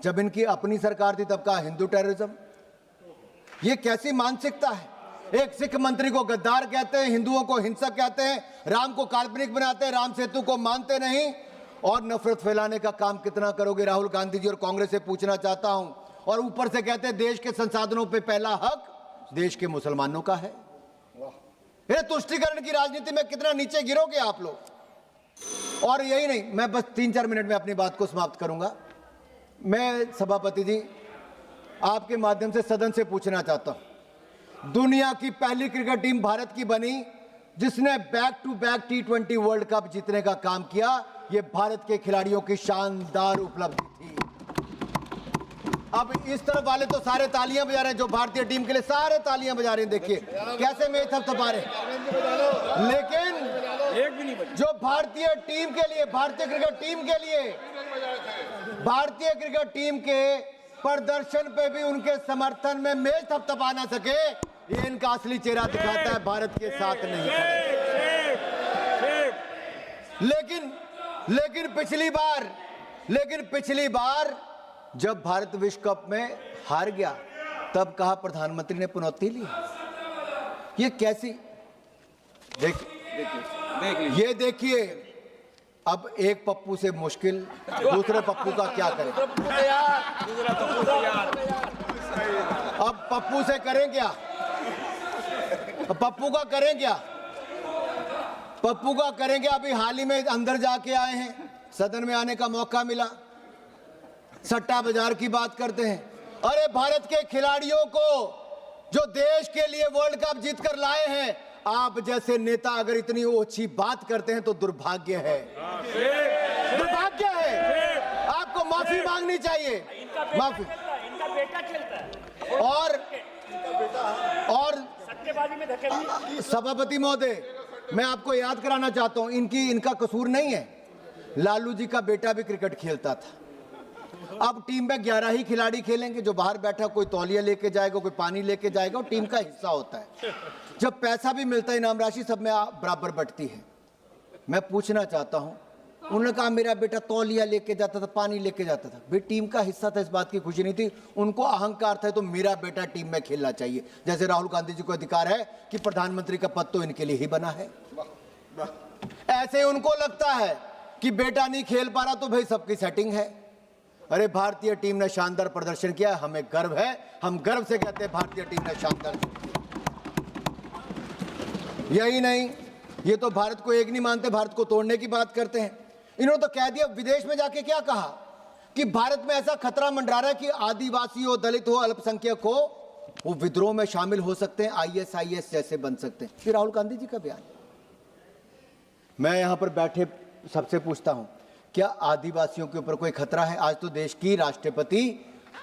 जब इनकी अपनी सरकार थी तब कहा हिंदू टेररिज्म। ये कैसी मानसिकता है? एक सिख मंत्री को गद्दार कहते हैं, हिंदुओं को हिंसक कहते हैं, राम को काल्पनिक बनाते हैं, राम सेतु को मानते नहीं, और नफरत फैलाने का काम कितना करोगे? राहुल गांधी जी और कांग्रेस से पूछना चाहता हूं। और ऊपर से कहते हैं देश के संसाधनों पे पहला हक देश के मुसलमानों का है। ये तुष्टीकरण की राजनीति में कितना नीचे गिरोगे आप लोग। और यही नहीं, मैं बस 3-4 मिनट में अपनी बात को समाप्त करूंगा। मैं सभापति जी आपके माध्यम से सदन से पूछना चाहता हूं, दुनिया की पहली क्रिकेट टीम भारत की बनी जिसने back to back T20 world cup जीतने का काम किया। यह भारत के खिलाड़ियों की शानदार उपलब्धि थी। अब इस तरफ वाले तो सारे तालियां बजा रहे हैं, जो भारतीय टीम के लिए सारे तालियां बजा रहे हैं। देखिए कैसे मेज थपथपा रहे हैं। लेकिन जो भारतीय टीम के लिए, भारतीय क्रिकेट टीम के लिए, भारतीय क्रिकेट टीम के प्रदर्शन पे भी उनके समर्थन में मेज थपथपा ना सके, ये इनका असली चेहरा दिखाता है। भारत के साथ नहीं खड़े। लेकिन पिछली बार जब भारत विश्व कप में हार गया तब कहा प्रधानमंत्री ने पुनौती ली। ये कैसी? ये देखिए, अब एक पप्पू से मुश्किल दूसरे पप्पू का क्या करें? अब पप्पू से करें क्या? पप्पू का करें क्या? पप्पू का करेंगे। अभी हाल ही में अंदर जाके आए हैं, सदन में आने का मौका मिला, सट्टा बाजार की बात करते हैं। अरे भारत के खिलाड़ियों को जो देश के लिए वर्ल्ड कप जीतकर लाए हैं, आप जैसे नेता अगर इतनी ओछी बात करते हैं तो दुर्भाग्य है। दुर्भाग्य है। आपको माफी मांगनी चाहिए। माफी। इनका बेटा खेलता है और सट्टेबाजी में धकेल। सभापति महोदय, मैं आपको याद कराना चाहता हूं, इनका कसूर नहीं है। लालू जी का बेटा भी क्रिकेट खेलता था। अब टीम में 11 ही खिलाड़ी खेलेंगे। जो बाहर बैठा कोई तौलिया लेके जाएगा, कोई पानी लेके जाएगा, और टीम का हिस्सा होता है। जब पैसा भी मिलता है, इनाम राशि सब में बराबर बंटती है। मैं पूछना चाहता हूं, उन्होंने कहा मेरा बेटा तौलिया लेके जाता था, पानी लेके जाता था। भाई टीम का हिस्सा था, इस बात की खुशी नहीं थी। उनको अहंकार था तो मेरा बेटा टीम में खेलना चाहिए। जैसे राहुल गांधी जी को अधिकार है कि प्रधानमंत्री का पद तो इनके लिए ही बना है, ऐसे उनको लगता है कि बेटा नहीं खेल पा रहा तो भाई सबकी सेटिंग है। अरे भारतीय टीम ने शानदार प्रदर्शन किया, हमें गर्व है। हम गर्व से कहते हैं भारतीय टीम ने शानदार किया। यही नहीं, ये तो भारत को एक नहीं मानते, भारत को तोड़ने की बात करते हैं। इन्होंने तो कह दिया, विदेश में जाके क्या कहा कि भारत में ऐसा खतरा मंडरा रहा है कि आदिवासी हो, दलित हो, अल्पसंख्यक हो, वो विद्रोह में शामिल हो सकते हैं, ISIS जैसे बन सकते हैं। ये राहुल गांधी जी का बयान। मैं यहां पर बैठे सबसे पूछता हूं, क्या आदिवासियों के ऊपर कोई खतरा है? आज तो देश की राष्ट्रपति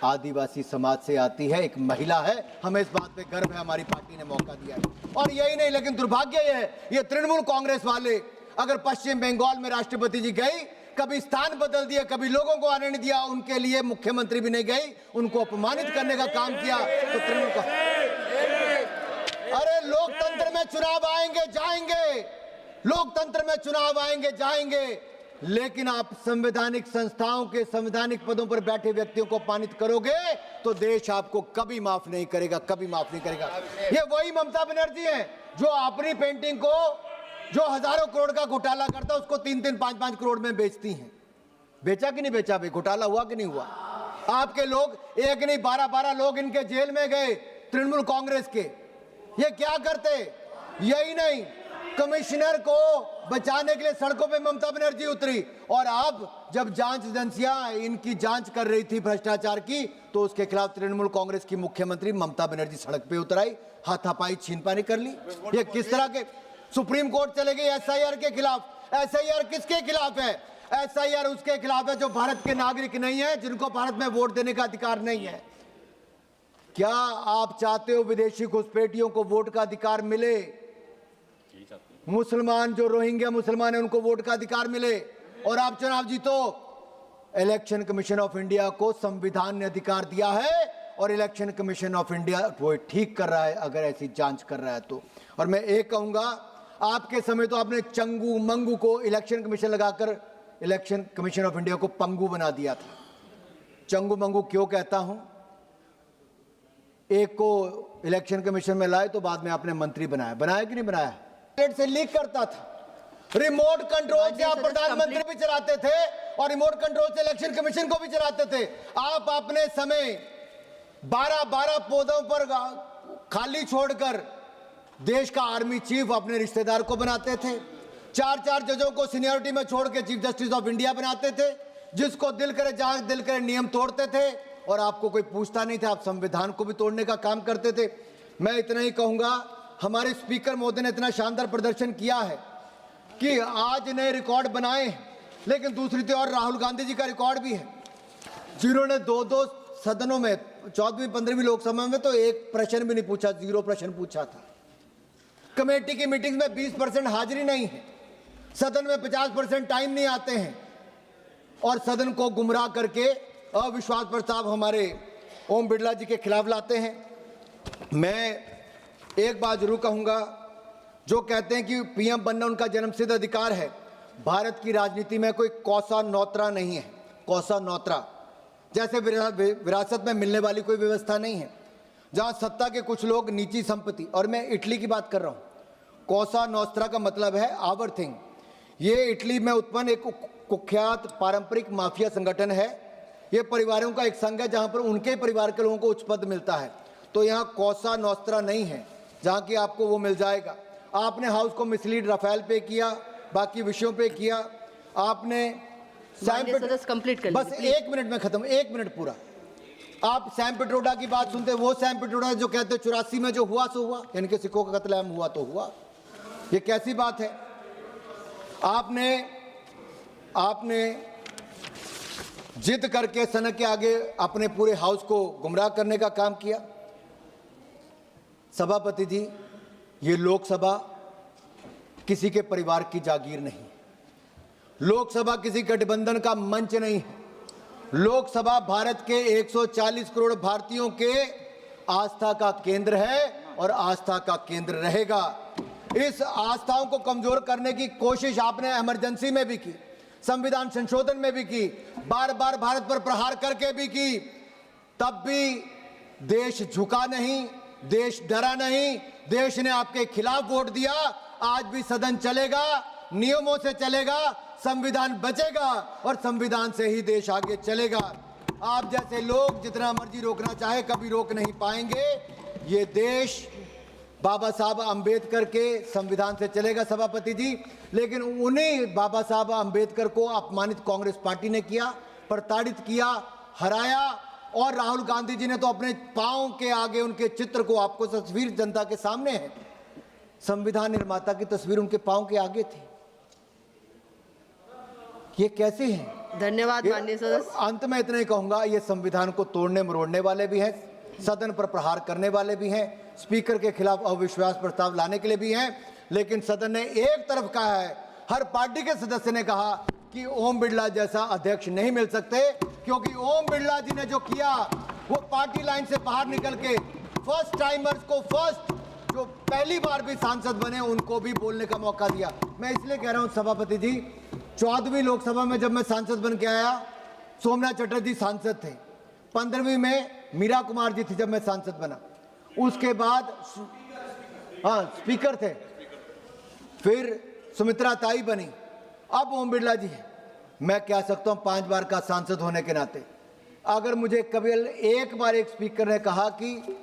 आदिवासी समाज से आती है, एक महिला है। हमें इस बात पे गर्व है, हमारी पार्टी ने मौका दिया है। और यही नहीं, लेकिन दुर्भाग्य यह है, ये तृणमूल कांग्रेस वाले अगर पश्चिम बंगाल में राष्ट्रपति जी गई, कभी स्थान बदल दिया, कभी लोगों को आने नहीं दिया, उनके लिए मुख्यमंत्री भी नहीं गई, उनको अपमानित करने का काम किया। तो तृणमूल का, अरे लोकतंत्र में चुनाव आएंगे जाएंगे, लोकतंत्र में चुनाव आएंगे जाएंगे, लेकिन आप संवैधानिक संस्थाओं के संवैधानिक पदों पर बैठे व्यक्तियों को अपमानित करोगे तो देश आपको कभी माफ नहीं करेगा, कभी माफ नहीं करेगा। ये वही ममता बनर्जी है जो अपनी पेंटिंग को, जो हजारों करोड़ का घोटाला करता है, उसको 3-3, 5-5 करोड़ में बेचती हैं। बेचा कि नहीं बेचा? भाई घोटाला हुआ कि नहीं हुआ? आपके लोग एक नहीं 12-12 लोग इनके जेल में गए, तृणमूल कांग्रेस के। ये क्या करते? यही नहीं, कमिश्नर को बचाने के लिए सड़कों पे ममता बनर्जी उतरी। और अब जब जांच एजेंसियां इनकी जांच कर रही थी भ्रष्टाचार की, तो उसके खिलाफ तृणमूल कांग्रेस की मुख्यमंत्री ममता बनर्जी सड़क पे उतर आई, हाथापाई छीनपानी कर ली। ये किस तरह के? सुप्रीम कोर्ट चले गई SIR के खिलाफ। SIR किसके खिलाफ है? SIR उसके खिलाफ है जो भारत के नागरिक नहीं है, जिनको भारत में वोट देने का अधिकार नहीं है। क्या आप चाहते हो विदेशी घुसपैठियों को वोट का अधिकार मिले? मुसलमान जो रोहिंग्या मुसलमान है उनको वोट का अधिकार मिले और आप चुनाव जीतो? इलेक्शन कमीशन ऑफ इंडिया को संविधान ने अधिकार दिया है और इलेक्शन कमीशन ऑफ इंडिया वो ठीक कर रहा है अगर ऐसी जांच कर रहा है तो। और मैं एक कहूंगा, आपके समय तो आपने चंगू मंगू को इलेक्शन कमीशन लगाकर इलेक्शन कमीशन ऑफ इंडिया को पंगू बना दिया था। चंगू मंगू क्यों कहता हूं? एक को इलेक्शन कमीशन में लाए तो बाद में आपने मंत्री बनाया, बनाया कि नहीं बनाया? से लीक करता था, रिमोट कंट्रोल से आप प्रधानमंत्री भी चलाते थे और रिमोट कंट्रोल से इलेक्शन कमीशन को भी चलाते थे। आप अपने समय 12-12 पदों पर खाली छोड़कर देश का आर्मी चीफ अपने रिश्तेदार को बनाते थे। 4-4 जजों को सीनियरिटी में छोड़ के चीफ जस्टिस ऑफ इंडिया बनाते थे। जिसको दिल करे जहां दिल करे नियम तोड़ते थे और आपको कोई पूछता नहीं था। आप संविधान को भी तोड़ने का काम करते थे। मैं इतना ही कहूंगा, हमारे स्पीकर महोदय ने इतना शानदार प्रदर्शन किया है कि आज नए रिकॉर्ड बनाए हैं, लेकिन दूसरी तरफ राहुल गांधी जी का रिकॉर्ड भी है, जिन्होंने 2-2 सदनों में 14वीं 15वीं लोकसभा में तो एक प्रश्न भी नहीं पूछा, 0 प्रश्न पूछा था। कमेटी की मीटिंग में 20% हाजिरी नहीं है, सदन में 50% टाइम नहीं आते हैं और सदन को गुमराह करके अविश्वास प्रस्ताव हमारे ओम बिरला जी के खिलाफ लाते हैं। मैं एक बात जरूर कहूंगा, जो कहते हैं कि पीएम बनना उनका जन्मसिद्ध अधिकार है, भारत की राजनीति में कोई कौसा नौतरा नहीं है। कौसा नौतरा जैसे विरासत में मिलने वाली कोई व्यवस्था नहीं है, जहां सत्ता के कुछ लोग निजी संपत्ति, और मैं इटली की बात कर रहा हूं। कौसा नौस्त्रा का मतलब है आवर थिंग। ये इटली में उत्पन्न एक कुख्यात पारंपरिक माफिया संगठन है। ये परिवारों का एक संघ है जहां पर उनके परिवार के लोगों को उच्च पद मिलता है। तो यहाँ कौसा नौस्त्रा नहीं है जहां की आपको वो मिल जाएगा। आपने हाउस को मिसलीड राफेल पे किया, बाकी विषयों पे किया। आपने बस 1 मिनट में खत्म, 1 मिनट पूरा। आप सैम पिट्रोडा की बात सुनते, वो सैम पिट्रोडा जो कहते 84 में जो हुआ सो हुआ, यानी कि सिखों का कत्लेआम हुआ तो हुआ। ये कैसी बात है? आपने जिद करके सनक के आगे अपने पूरे हाउस को गुमराह करने का काम किया। सभापति जी, ये लोकसभा किसी के परिवार की जागीर नहीं, लोकसभा किसी गठबंधन का मंच नहीं है। लोकसभा भारत के 140 करोड़ भारतीयों के आस्था का केंद्र है और आस्था का केंद्र रहेगा। इस आस्थाओं को कमजोर करने की कोशिश आपने इमरजेंसी में भी की, संविधान संशोधन में भी की, बार बार भारत पर प्रहार करके भी की, तब भी देश झुका नहीं, देश डरा नहीं। देश ने आपके खिलाफ वोट दिया। आज भी सदन चलेगा, नियमों से चलेगा, संविधान बचेगा और संविधान से ही देश आगे चलेगा। आप जैसे लोग जितना मर्जी रोकना चाहे कभी रोक नहीं पाएंगे। ये देश बाबा साहब अंबेडकर के संविधान से चलेगा सभापति जी, लेकिन उन्हीं बाबा साहब अंबेडकर को अपमानित कांग्रेस पार्टी ने किया, प्रताड़ित किया, हराया। और राहुल गांधी जी ने तो अपने पांव के आगे उनके चित्र को, आपको तस्वीर जनता के सामने है, संविधान निर्माता की तस्वीर उनके पांव के आगे थी। ये कैसे है? धन्यवाद माननीय सदस्य। अंत में इतना ही कहूंगा, ये संविधान को तोड़ने मरोड़ने वाले भी हैं, सदन पर प्रहार करने वाले भी हैं, स्पीकर के खिलाफ अविश्वास प्रस्ताव लाने के लिए भी हैं। लेकिन सदन ने एक तरफ कहा है, हर पार्टी के सदस्य ने कहा कि ओम बिरला जैसा अध्यक्ष नहीं मिल सकते, क्योंकि ओम बिरला जी ने जो किया वो पार्टी लाइन से बाहर निकल के फर्स्ट टाइमर्स को, जो पहली बार भी सांसद बने, उनको भी बोलने का मौका दिया। मैं इसलिए कह रहा हूं सभापति जी, 14वीं लोकसभा में जब मैं सांसद बन के आया, सोमनाथ चटर्जी सांसद थे। 15वीं में मीरा कुमार जी थी जब मैं सांसद बना। उसके बाद स्पीकर थे, फिर सुमित्रा ताई बनी, अब ओम बिरला जी हैं। मैं कह सकता हूं 5 बार का सांसद होने के नाते, अगर मुझे कभी एक बार एक स्पीकर ने कहा कि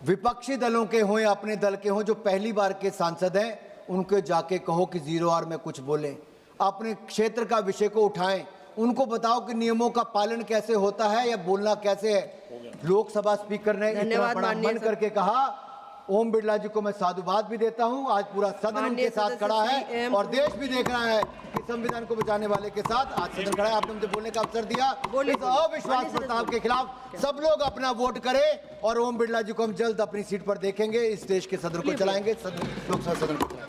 विपक्षी दलों के हों या अपने दल के हों, जो पहली बार के सांसद हैं, उनको जाके कहो कि 0 आवर में कुछ बोलें, अपने क्षेत्र का विषय को उठाएं, उनको बताओ कि नियमों का पालन कैसे होता है या बोलना कैसे है। लोकसभा स्पीकर ने इतना बड़ा मन करके कहा। ओम बिरला जी को मैं साधुवाद भी देता हूं। आज पूरा सदन उनके साथ खड़ा है और देश भी देख रहा है कि संविधान को बचाने वाले के साथ आज सदन खड़ा है। आपने मुझे बोलने का अवसर दिया। इस अविश्वास प्रस्ताव के खिलाफ सब लोग अपना वोट करें और ओम बिरला जी को हम जल्द अपनी सीट पर देखेंगे। इस देश के सदन को चलाएंगे, लोकसभा सदन को।